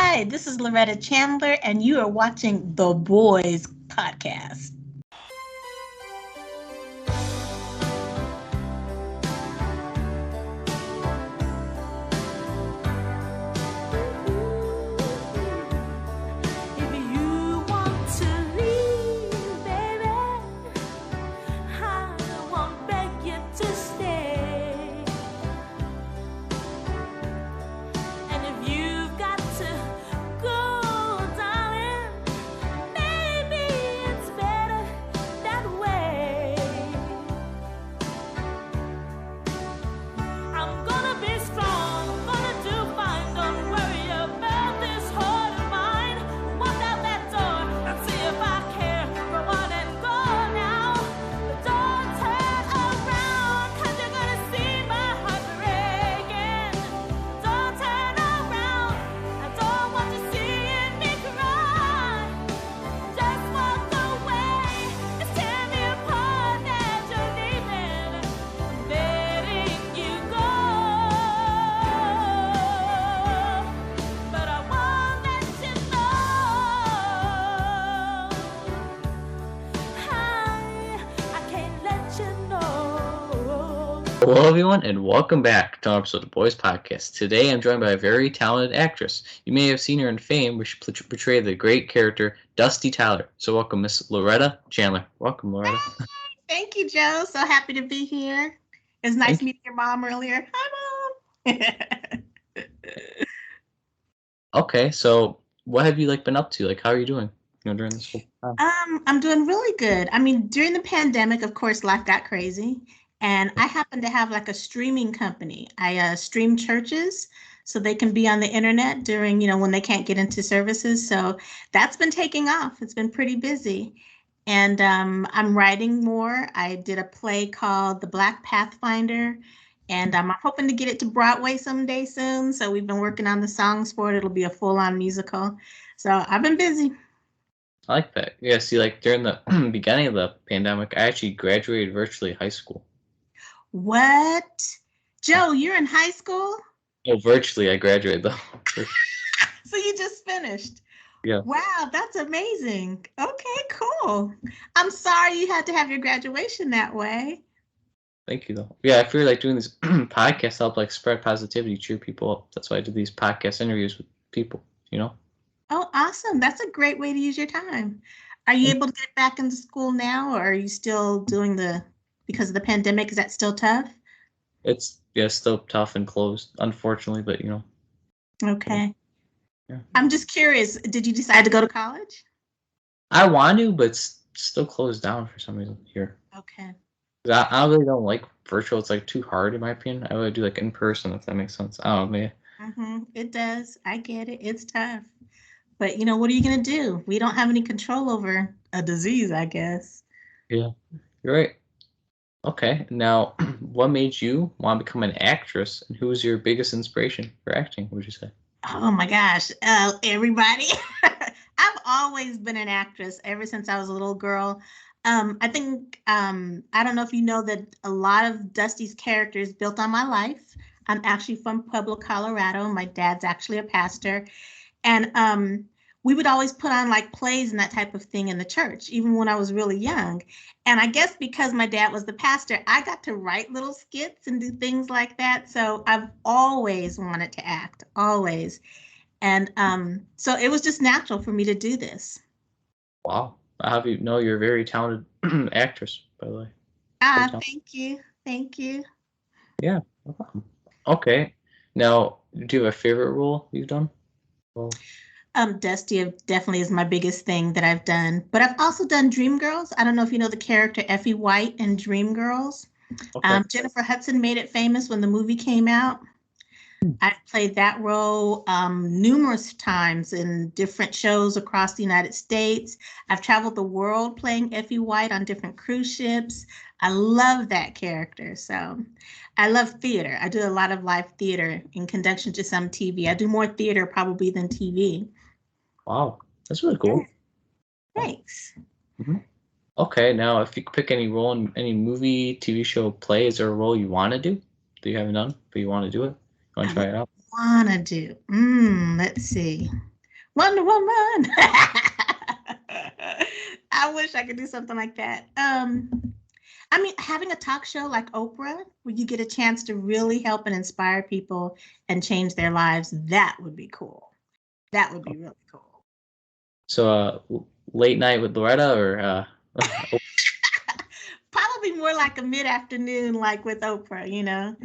Hi, this is Loretta Chandler, and you are watching the Boys Podcast. Hello, everyone, and welcome back to another episode of the Boys Podcast. Today, I'm joined by a very talented actress. You may have seen her in Fame, where she portrayed the great character Dusty Tyler. So, welcome, Miss Loretta Chandler. Welcome, Loretta. Thank you, Joe. So happy to be here. It's nice meeting your mom earlier. Hi, Mom. Okay, so what have you been up to? How are you doing? During this whole time? I'm doing really good. I mean, during the pandemic, of course, life got crazy. And I happen to have a streaming company. I stream churches so they can be on the internet during, when they can't get into services. So that's been taking off. It's been pretty busy. And I'm writing more. I did a play called The Black Pathfinder, and I'm hoping to get it to Broadway someday soon. So we've been working on the songs for it. It'll be a full-on musical. So I've been busy. I like that. Yeah, see, during the beginning of the pandemic, I actually graduated virtually high school. What? Joe, you're in high school? Oh, virtually, I graduated though. So you just finished? Yeah. Wow, that's amazing. Okay, cool. I'm sorry you had to have your graduation that way. Thank you, though. Yeah, I feel doing these podcasts help spread positivity, cheer people up. That's why I do these podcast interviews with people, Oh, awesome. That's a great way to use your time. Are you able to get back into school now, or are you still doing because of the pandemic, is that still tough? It's still tough and closed, unfortunately, but Okay. Yeah. I'm just curious, did you decide to go to college? I want to, but it's still closed down for some reason here. Okay. I really don't like virtual. It's too hard in my opinion. I would do in person, if that makes sense. I don't know, maybe. It does. I get it. It's tough. But what are you going to do? We don't have any control over a disease, I guess. Yeah, you're right. Okay, now, what made you want to become an actress, and who was your biggest inspiration for acting, would you say? Oh my gosh, everybody. I've always been an actress ever since I was a little girl. I think, I don't know if you know that a lot of Dusty's characters built on my life. I'm actually from Pueblo, Colorado. My dad's actually a pastor. And we would always put on plays and that type of thing in the church, even when I was really young. And I guess because my dad was the pastor, I got to write little skits and do things like that. So I've always wanted to act, always. And so it was just natural for me to do this. Wow. I have you're a very talented actress, by the way. Thank you. Thank you. Yeah, no problem. Okay. Now, do you have a favorite role you've done? Well, Dusty definitely is my biggest thing that I've done. But I've also done Dreamgirls. I don't know if you know the character Effie White in Dreamgirls. Okay. Jennifer Hudson made it famous when the movie came out. I've played that role numerous times in different shows across the United States. I've traveled the world playing Effie White on different cruise ships. I love that character. So I love theater. I do a lot of live theater in conjunction to some TV. I do more theater probably than TV. Wow, that's really cool. Thanks. Mm-hmm. Okay, now if you could pick any role in any movie, TV show, play, is there a role you want to do that you haven't done, but you want to do it? You want to try it out? Want to do? Let's see. Wonder Woman. I wish I could do something like that. I mean, having a talk show like Oprah, where you get a chance to really help and inspire people and change their lives, that would be cool. That would be really cool. So, late night with Loretta, or Probably more like a mid-afternoon, like with Oprah,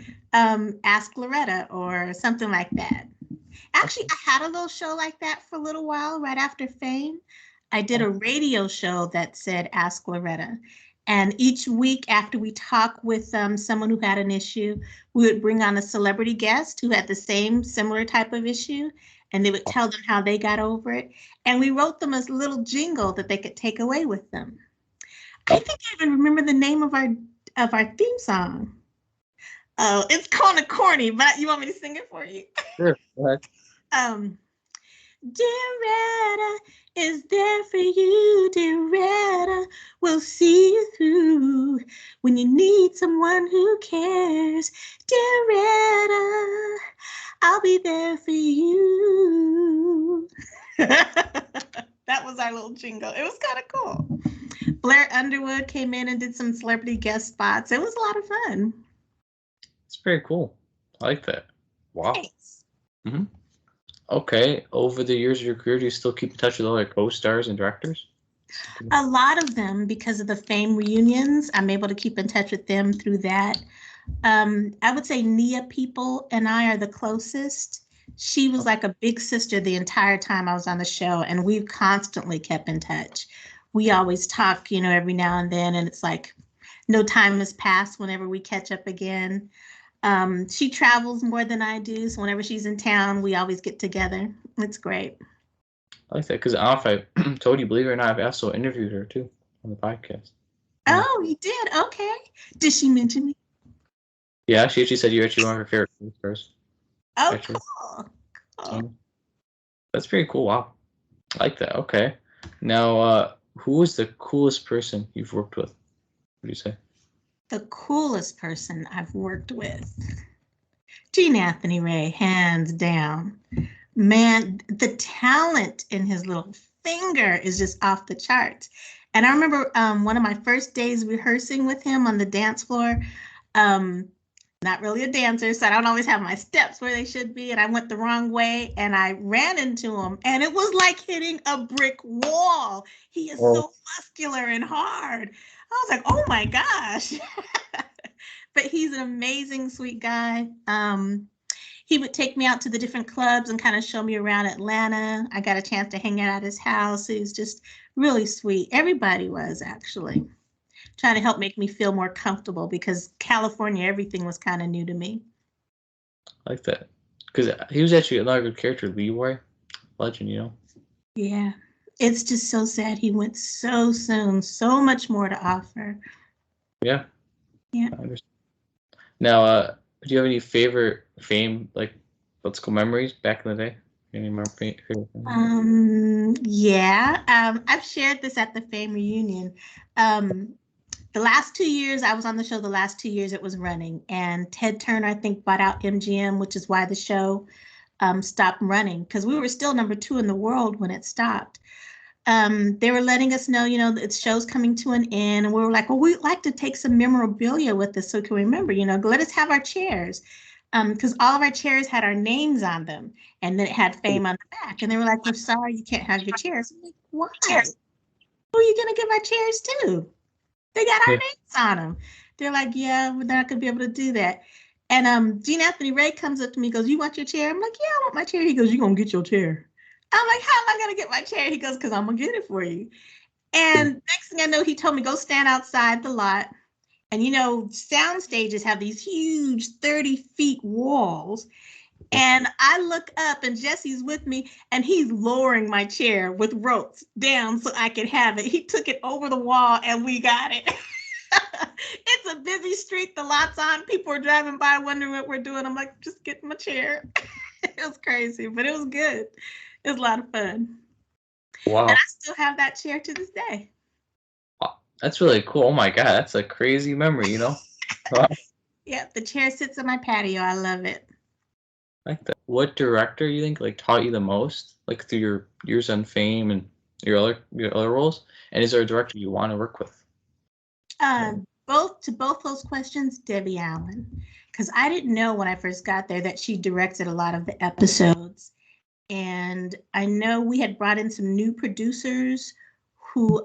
Ask Loretta or something like that. Actually, I had a little show like that for a little while right after Fame. I did a radio show that said Ask Loretta. And each week after we talk with someone who had an issue, we would bring on a celebrity guest who had the same similar type of issue, and they would tell them how they got over it. And we wrote them a little jingle that they could take away with them. I think I even remember the name of our theme song. Oh, it's kind of corny, but you want me to sing it for you? sure, go ahead. Loretta is there for you. Loretta will see you through when you need someone who cares. Loretta, I'll be there for you. That was our little jingle. It was kind of cool. Blair Underwood came in and did some celebrity guest spots. It was a lot of fun. It's pretty cool. I like that. Wow. Thanks. Mm-hmm. Okay. Over the years of your career, do you still keep in touch with other co-stars and directors? A lot of them, because of the Fame reunions, I'm able to keep in touch with them through that. I would say Nia People and I are the closest. She was like a big sister the entire time I was on the show, and we've constantly kept in touch. We always talk, every now and then, and it's like no time has passed whenever we catch up again. She travels more than I do, so whenever she's in town, we always get together. It's great. I like that, because I don't know if I told you, believe it or not, I've also interviewed her too on the podcast. Oh, you did? Okay. Did she mention me? Yeah, she actually said you're actually one of her favorite stars. Oh, actually. cool. That's pretty cool. Wow. I like that. Okay. Now, who is the coolest person you've worked with? What do you say? The coolest person I've worked with? Gene Anthony Ray, hands down. Man, the talent in his little finger is just off the charts. And I remember one of my first days rehearsing with him on the dance floor. Not really a dancer, so I don't always have my steps where they should be. And I went the wrong way and I ran into him, and it was like hitting a brick wall. He is so muscular and hard. I was like, oh my gosh. But he's an amazing, sweet guy. He would take me out to the different clubs and kind of show me around Atlanta. I got a chance to hang out at his house. He was just really sweet. Everybody was actually trying to help make me feel more comfortable, because California, everything was kind of new to me. I like that. Because he was actually another good character, Leroy. Legend, Yeah. It's just so sad he went so soon. So much more to offer. Yeah. Yeah. I understand. Now, do you have any favorite Fame, like, let's go memories back in the day? Any more favorite memories? Yeah. I've shared this at the Fame reunion. The last 2 years I was on the show, the last 2 years it was running, and Ted Turner, I think, bought out MGM, which is why the show stopped running, because we were still number 2 in the world when it stopped. They were letting us know, the show's coming to an end, and we were like, well, we'd like to take some memorabilia with us so we can remember, let us have our chairs. Because all of our chairs had our names on them, and then it had Fame on the back. And they were like, we're sorry, you can't have your chairs. I'm like, why? Cheers. Who are you going to give our chairs to? They got our names on them. They're like, yeah, we're not going to be able to do that. And Gene Anthony Ray comes up to me, goes, you want your chair? I'm like, yeah, I want my chair. He goes, you're going to get your chair. I'm like, how am I going to get my chair? He goes, because I'm going to get it for you. And next thing I know, he told me, go stand outside the lot. And, sound stages have these huge 30 feet walls. And I look up and Jesse's with me, and he's lowering my chair with ropes down so I could have it. He took it over the wall and we got it. It's a busy street, the lot's on. People are driving by wondering what we're doing. I'm like, just get my chair. It was crazy, but it was good. It was a lot of fun. Wow. And I still have that chair to this day. Wow. That's really cool. Oh my God, that's a crazy memory, Wow. Yeah, the chair sits on my patio. I love it. Like that. What director you think like taught you the most, like through your years on Fame and your other roles? And is there a director you want to work with? Both those questions, Debbie Allen, because I didn't know when I first got there that she directed a lot of the episodes. And I know we had brought in some new producers who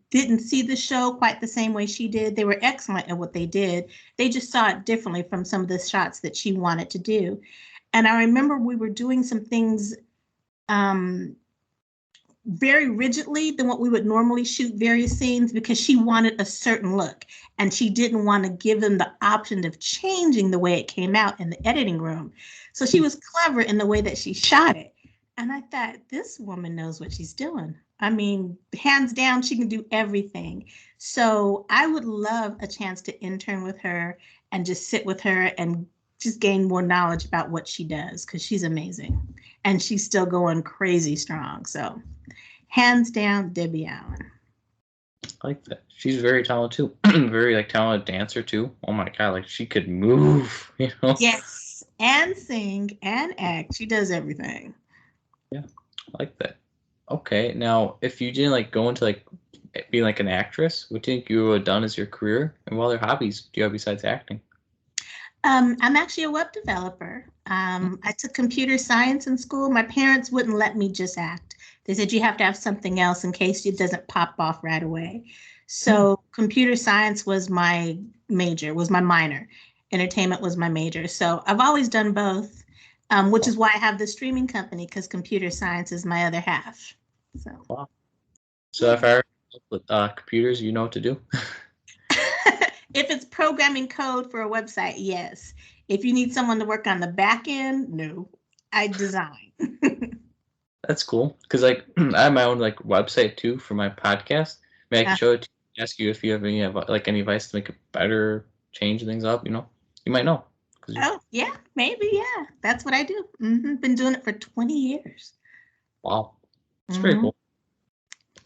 didn't see the show quite the same way she did. They were excellent at what they did. They just saw it differently from some of the shots that she wanted to do. And I remember we were doing some things um, very rigidly than what we would normally shoot various scenes because she wanted a certain look and she didn't want to give them the option of changing the way it came out in the editing room. So she was clever in the way that she shot it. And I thought, this woman knows what she's doing. I mean, hands down, she can do everything. So I would love a chance to intern with her and just sit with her and just gain more knowledge about what she does because she's amazing and she's still going crazy strong. So hands down, Debbie Allen. I like that. She's very talented too. Very like talented dancer too. Oh my god, like she could move, you know? Yes, and sing and act. She does everything. Yeah, I like that. Okay, now if you didn't like go into like being like an actress, what do you think you would have done as your career? And what other hobbies do you have besides acting? I'm actually a web developer. I took computer science in school. My parents wouldn't let me just act. They said you have to have something else in case it doesn't pop off right away. So computer science was my major, was my minor. Entertainment was my major. So I've always done both, which is why I have the streaming company because computer science is my other half. So. Wow. So if I ever help with computers, you know what to do. If it's programming code for a website, yes. If you need someone to work on the back end, no. I design. That's cool because like I have my own like website too for my podcast. Maybe I can show it to you, ask you if you have any like any advice to make it better, change things up. You know, you might know. Oh, yeah, maybe, yeah. That's what I do. Been doing it for 20 years. Wow, it's pretty cool.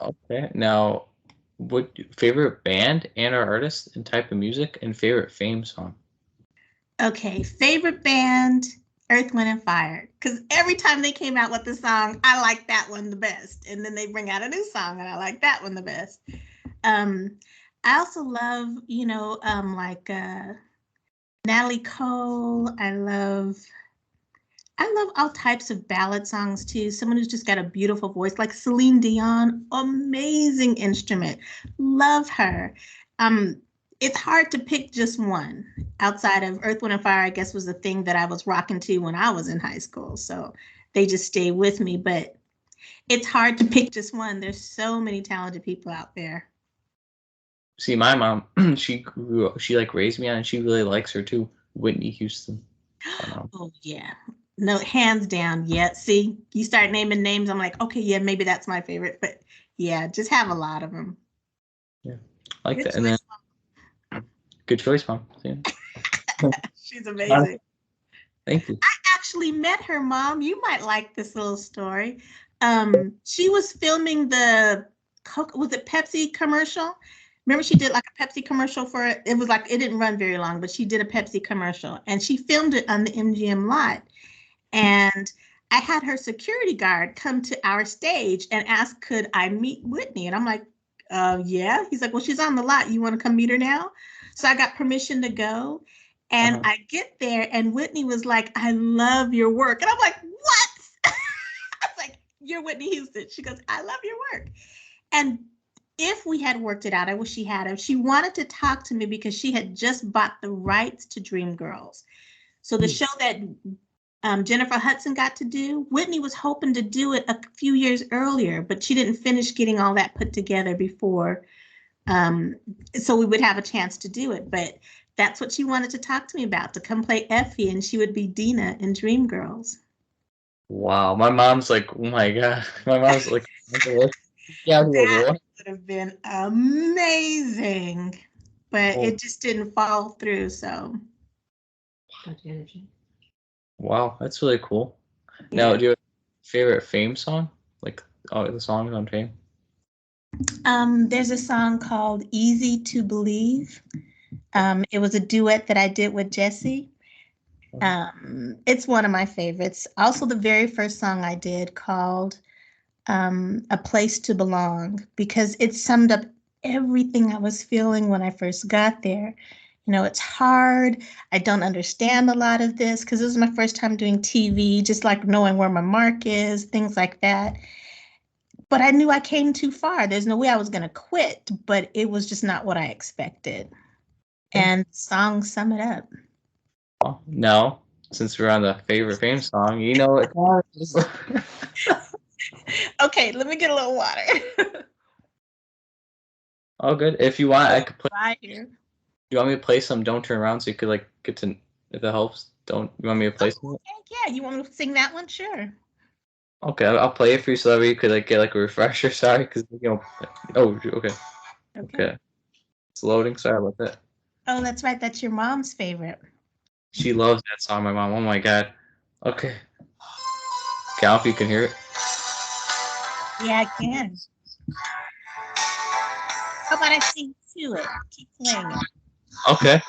Okay, now, what favorite band and or artist and type of music and favorite Fame song? Okay, favorite band, Earth, Wind, and Fire. Because every time they came out with the song, I like that one the best. And then they bring out a new song, and I like that one the best. I also love, like Natalie Cole. I love all types of ballad songs too. Someone who's just got a beautiful voice, like Celine Dion, amazing instrument. Love her. It's hard to pick just one outside of Earth, Wind, and Fire, I guess was the thing that I was rocking to when I was in high school. So they just stay with me, but it's hard to pick just one. There's so many talented people out there. See, my mom, she like raised me on, and she really likes her too, Whitney Houston. Oh yeah, no, hands down. Yeah, see, you start naming names, I'm like, okay, yeah, maybe that's my favorite, but yeah, just have a lot of them. Yeah, I like Good that. And then, good choice, Mom. Yeah. She's amazing. Thank you. I actually met her mom. You might like this little story. She was filming the Coke, was it Pepsi commercial? Remember she did like a Pepsi commercial for it? It was like, it didn't run very long, but she did a Pepsi commercial and she filmed it on the MGM lot. And I had her security guard come to our stage and ask, could I meet Whitney? And I'm like, yeah. He's like, well, she's on the lot. You want to come meet her now? So I got permission to go. And I get there and Whitney was like, I love your work. And I'm like, what? I was like, you're Whitney Houston. She goes, I love your work. And if we had worked it out, I wish she had. She wanted to talk to me because she had just bought the rights to Dreamgirls. So the show that Jennifer Hudson got to do, Whitney was hoping to do it a few years earlier, but she didn't finish getting all that put together before, so we would have a chance to do it. But that's what she wanted to talk to me about, to come play Effie, and she would be Dina in Dreamgirls. Wow, my mom's like, oh my god, my mom's like, yeah, that would have been amazing, but it just didn't fall through. So, wow, that's really cool. Yeah. Now, do you have a favorite Fame song? Like, the songs on Fame? There's a song called Easy to Believe. It was a duet that I did with Jesse. It's one of my favorites. Also, the very first song I did called A Place to Belong, because it summed up everything I was feeling when I first got there. You know, it's hard. I don't understand a lot of this because this was my first time doing TV, just like knowing where my mark is, things like that. But I knew I came too far. There's no way I was going to quit, but it was just not what I expected. And songs sum it up. Well, now, since we're on the favorite fame song, you know it. Okay, let me get a little water. All good. If you want, I could play. Right here. You want me to play some "Don't Turn Around" so you could like get to if that helps. Don't you want me to play some? Okay, yeah, you want me to sing that one? Sure. Okay, I'll play it for you so that way you could like get like a refresher. Sorry, because you know. Oh, okay. Okay. It's loading. Sorry about that. Oh, that's right. That's your mom's favorite. She loves that song, my mom. Oh my god. Okay. Okay, I hope you can hear it. Yeah, I can. How about I sing to it? Keep playing it. Okay.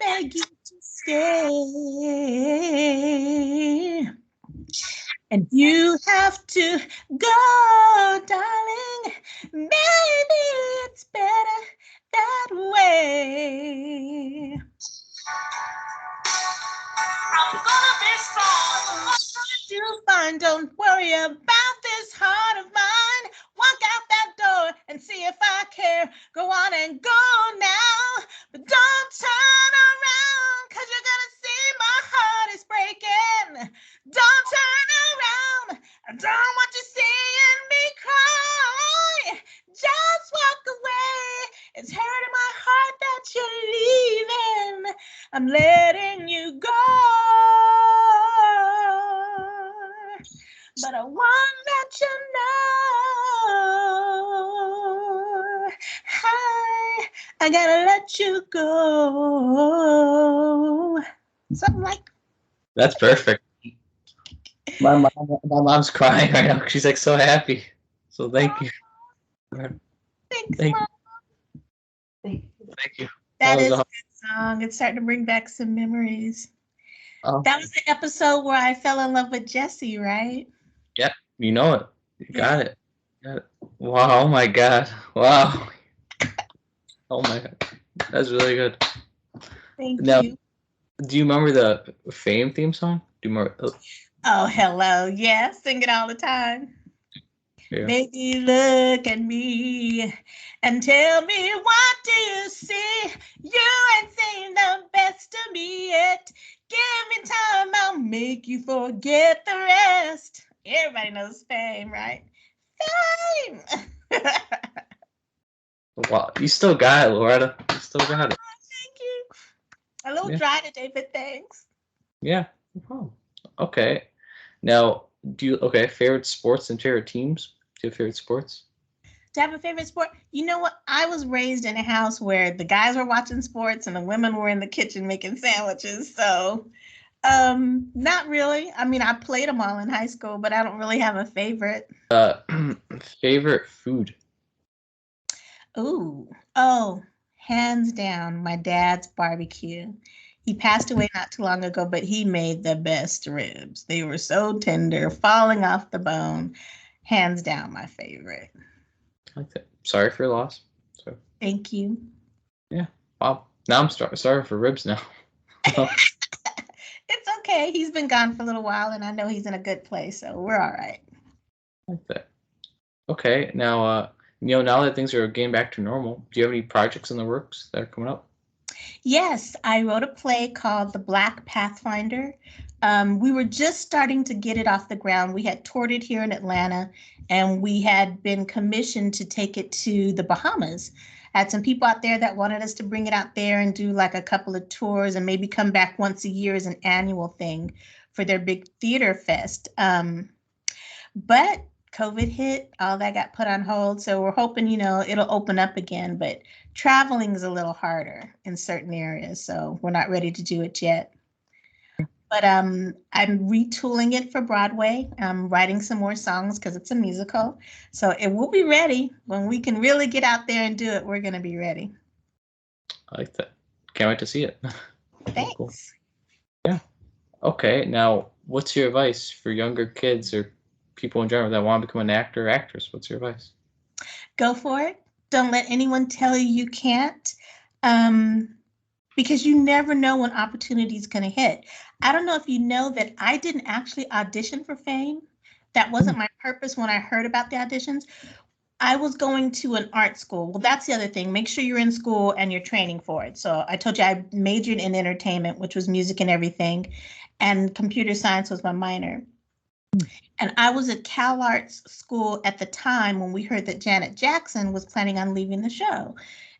Beg you to stay. And you have to go, darling. Maybe it's better that way. I'm gonna be strong. I'm gonna do fine. Don't worry about this heart of mine. Walk out that door and see if I care. Go on and go now. But don't turn around, cause you're gonna see my heart is breaking. Don't turn around. I don't want you seeing me cry. Just walk away. It's hurting my heart that you're leaving. I'm letting you go. But I won't let you know. I gotta let you go. Something like that. That's perfect. My mom's crying right now. She's like so happy. So thank you. Thanks, Thank Mom. you. That is a awesome. good song. It's starting to bring back some memories. Oh, That was the episode where I fell in love with Jesse, right? yep. You know it. You got it. Got it. Wow. Oh my god. Wow. Oh my god. That's really good. Thank Now, you. do you remember the Fame theme song? Do you remember? Oh, hello. Yeah, sing it all the time. Yeah. Baby, look at me and tell me, what do you see? You ain't seen the best of me yet. Give me time, I'll make you forget the rest. Everybody knows Fame, right? Fame! Wow. You still got it, Loretta. You still got it. Thank you. A little Yeah. dry today, but thanks. Yeah. No problem. Okay. Now, favorite sports and favorite teams? Do you have favorite sports? To have a favorite sport? You know what? I was raised in a house where the guys were watching sports and the women were in the kitchen making sandwiches. So, not really. I mean, I played them all in high school, but I don't really have a favorite. Favorite food? Oh, hands down, my dad's barbecue. He passed away not too long ago, but he made the best ribs. They were so tender, falling off the bone. Hands down, my favorite. I like that. Sorry for your loss. So, Thank you. yeah. Wow. Now I'm sorry for ribs now. It's okay. He's been gone for a little while, and I know he's in a good place, so we're all right. Like that. Okay. Now, now that things are getting back to normal, do you have any projects in the works that are coming up? Yes, I wrote a play called The Black Pathfinder. We were just starting to get it off the ground. We had toured it here in Atlanta, and we had been commissioned to take it to the Bahamas. I had some people out there that wanted us to bring it out there and do like a couple of tours and maybe come back once a year as an annual thing for their big theater fest. But COVID hit, all that got put on hold. So we're hoping, it'll open up again, but traveling is a little harder in certain areas. So we're not ready to do it yet. But I'm retooling it for Broadway. I'm writing some more songs because it's a musical. So it will be ready when we can really get out there and do it. We're going to be ready. I like that. Can't wait to see it. Cool, cool. Thanks. Yeah. Okay. Now, what's your advice for younger kids or people in general that want to become an actor or actress? What's your advice? Go for it. Don't let anyone tell you you can't. Because you never know when opportunity is going to hit. I don't know if you know that I didn't actually audition for Fame. That wasn't my purpose when I heard about the auditions. I was going to an art school. Well, that's the other thing. Make sure you're in school and you're training for it. So I told you I majored in entertainment, which was music and everything, and computer science was my minor. And I was at Cal Arts School at the time when we heard that Janet Jackson was planning on leaving the show.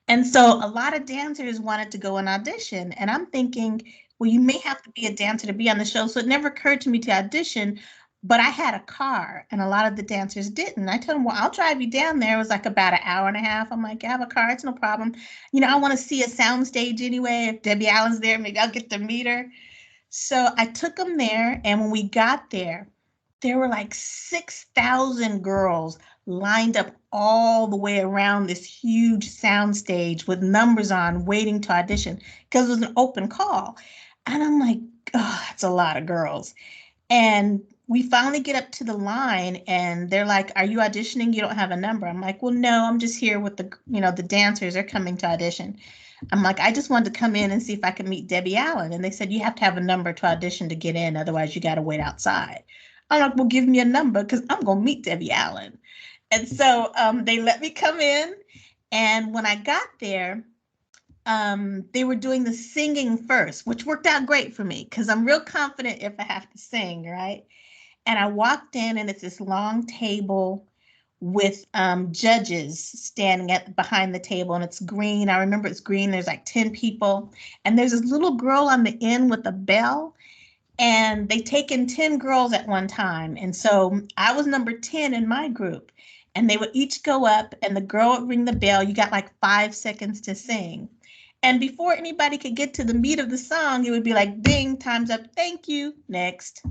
And so a lot of dancers wanted to go and audition. And I'm thinking, well, you may have to be a dancer to be on the show. So it never occurred to me to audition, but I had a car and a lot of the dancers didn't. I told them, well, I'll drive you down there. It was like about an hour and a half. I'm like, I have a car. It's no problem. I want to see a sound stage anyway. If Debbie Allen's there, maybe I'll get to meet her. So I took them there. And when we got there were like 6,000 girls lined up all the way around this huge sound stage with numbers on waiting to audition because it was an open call. And I'm like, oh, that's a lot of girls. And we finally get up to the line and they're like, are you auditioning? You don't have a number. I'm like, well, no, I'm just here with the dancers are coming to audition. I'm like, I just wanted to come in and see if I could meet Debbie Allen. And they said, you have to have a number to audition to get in. Otherwise, you got to wait outside. I'm like, well, give me a number because I'm going to meet Debbie Allen. And so they let me come in. And when I got there, they were doing the singing first, which worked out great for me because I'm real confident if I have to sing, right? And I walked in and it's this long table with judges standing behind the table and it's green. I remember it's green. There's like 10 people. And there's this little girl on the end with a bell. And they take in 10 girls at one time. And so I was number 10 in my group. And they would each go up and the girl would ring the bell. You got like 5 seconds to sing. And before anybody could get to the meat of the song, it would be like, ding, time's up, thank you, next.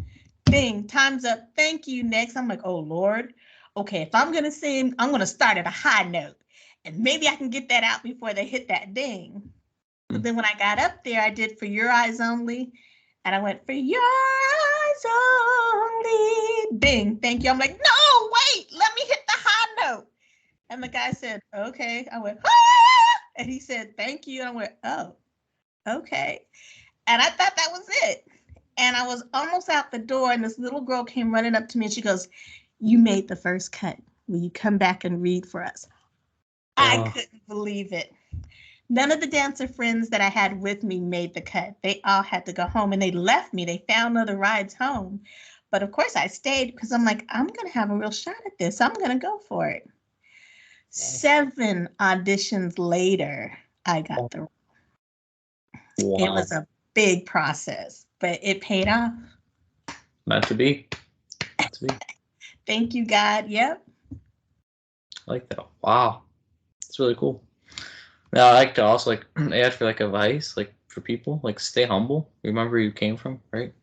Ding, time's up, thank you, next. I'm like, oh, Lord. Okay, if I'm going to sing, I'm going to start at a high note. And maybe I can get that out before they hit that ding. But then when I got up there, I did For Your Eyes Only. And I went, for your eyes only, ding, thank you. I'm like, no, wait, let me hit the high note. And the guy said, okay. I went, ah! And he said, thank you. And I went, oh, okay. And I thought that was it. And I was almost out the door and this little girl came running up to me and she goes, you made the first cut. Will you come back and read for us? I couldn't believe it. None of the dancer friends that I had with me made the cut. They all had to go home and they left me. They found other rides home. But of course I stayed because I'm like, I'm going to have a real shot at this. I'm going to go for it. 7 auditions later, I got the role. Wow. It was a big process, but it paid off. Meant to be. Meant to be. Thank you, God. Yep. I like that. Wow. It's really cool. Now, I like to also add for advice, for people, stay humble. Remember where you came from, right?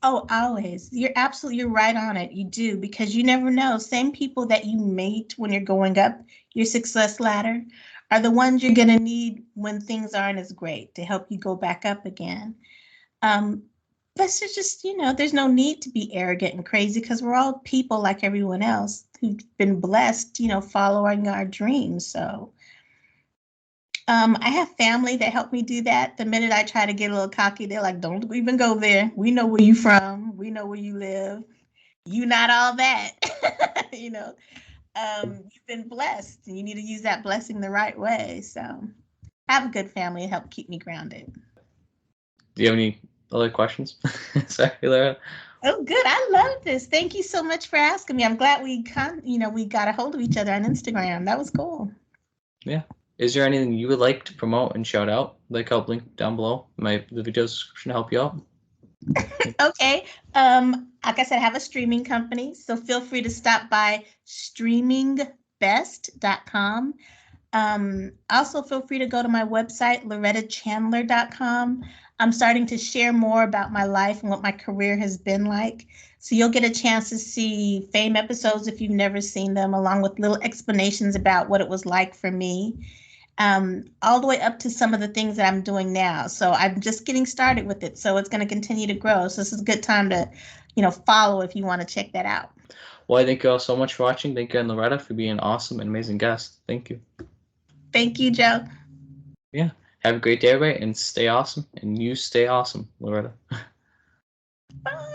Oh, always. You're right on it. You do, because you never know. Same people that you meet when you're going up your success ladder are the ones you're going to need when things aren't as great to help you go back up again. But it's just, there's no need to be arrogant and crazy because we're all people like everyone else who've been blessed, following our dreams. So I have family that help me do that. The minute I try to get a little cocky, they're like, don't even go there. We know where you from. We know where you live. You not all that. You've been blessed and you need to use that blessing the right way. So I have a good family to help keep me grounded. Do you have any other questions? Sorry, Loretta. Oh, good. I love this. Thank you so much for asking me. I'm glad we got a hold of each other on Instagram. That was cool. Yeah. Is there anything you would like to promote and shout out? I'll link down below the video description to help you out. Okay. Like I said, I have a streaming company, so feel free to stop by streamingbest.com. Also, feel free to go to my website, lorettachandler.com. I'm starting to share more about my life and what my career has been like. So you'll get a chance to see Fame episodes if you've never seen them, along with little explanations about what it was like for me, all the way up to some of the things that I'm doing now. So I'm just getting started with it. So it's going to continue to grow. So this is a good time to, follow if you want to check that out. Well, I thank you all so much for watching. Thank you, and Loretta, for being an awesome and amazing guest. Thank you. Thank you, Joe. Yeah. Have a great day, everybody, and stay awesome. And you stay awesome, Loretta. Bye.